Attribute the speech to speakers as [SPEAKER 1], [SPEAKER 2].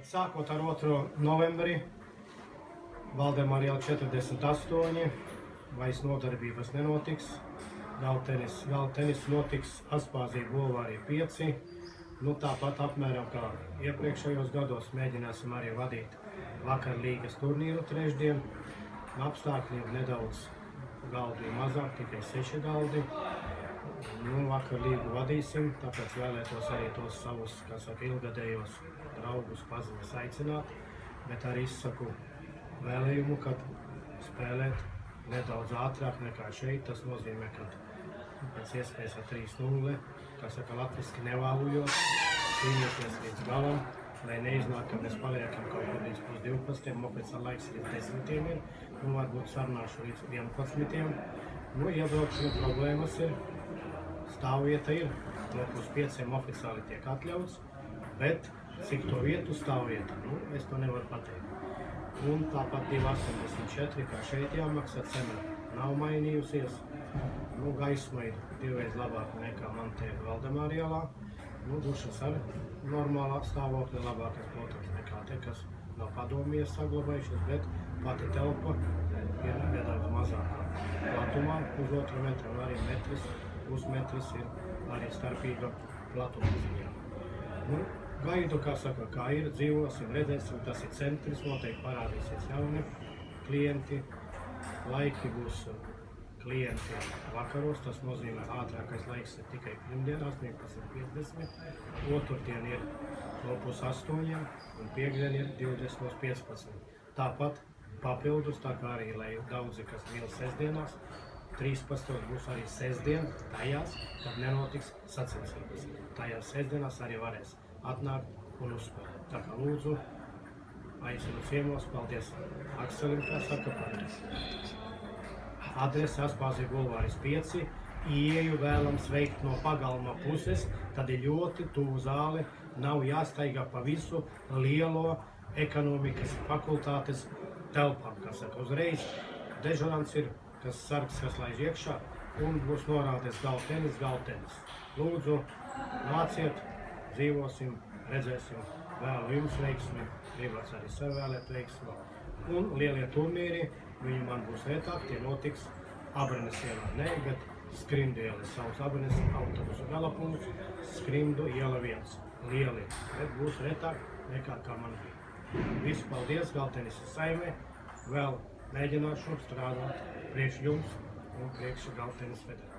[SPEAKER 1] Sākot ar 2. novembri, Valdemāra iela 48, vairs nodarbības nenotiks, galtenis notiks Aspāzija bulvārī 5. Tāpat apmēram kā iepriekšējos gados mēģināsim arī vadīt vakarlīgas turnīru trešdien. Apstākļi ir nedaudz galdi mazāk, tikai 6 galdi. Vakarlīgu vadīsim, tāpēc vēlētos arī tos savus, ilgadējos draugus paziņas aicināt, bet arī izsaku vēlējumu, kad spēlēt nedaudz ātrāk nekā šeit. Tas nozīmē, ka pēc iespējas ar 3-0, latviski nevālujot, cīnīties līdz galam, lai neiznāk, ka mēs paliekam kaut kur līdz 12, oficiāli laiks līdz 10, varbūt sarunāšu līdz 11. Iebraukšana problēmas ir, stāvvieta ir, no 5 oficiāli tiek atļauts, bet cik to vietu stāvvieta, es to nevaru pateikt. Tāpat 2,84, kā šeit jāmaksā, cena nav mainījusies. Gaisma ir 2 reizes labāka nekā man te Valdemāra ielā. Dušas arī normālā stāvokļa labākas, protams, nekā te, kas nav padomjies saglabājušies, bet pati telpa ir nedaudz mazākā platumā, uz 2 metru, un arī pusmetris ir arī starpīga platuma ziņā. Gaidu, kā ir, dzīvosim, redzēsim, tas ir centrs, noteikti parādīsies jauni klienti, laiki būs klienti vakaros, tas nozīmē ātrākais laiks ir tikai pirmdien, 18:50, otrdien ir no 7:30 un piekdien ir 20:15. Tāpat papildus, tā kā arī, lai daudzi, kas mīl sestdienās, 13. būs arī sestdien, tajās, kad nenotiks sacensības. Tajās sestdienās arī varēs atnākt un uzspēlēt. Tā kā lūdzu, aicinu ciemos, paldies Akselim, kā saka, paldies. Adrese Aspāzija bulvāris 5, ieeju vēlams veikt no pagalma puses, tad ir ļoti tuvu zāli, nav jāstaigā pa visu lielo ekonomikas fakultātes telpām, kā saka, uzreiz dežurants ir, kas sargs, kas laiž iekšā, un būs norādēs galtenis. Lūdzu, nāciet, dzīvosim, redzēsim, vēlu jums veiksmi, gribats arī sev vēlēt veiksmi. Un lielie turnīri, viņi man būs retāk, tie notiks Abrenes ielā, ne, bet Skrindu iela sauc Abrenes autobusu galapunkts, Skrindu iela 1, lieli, bet būs retāk nekā kā man bija. Visu paldies, galtenis saimē, vēl mēģināšu strādāt priekš jums un priekš galtenis federācijas.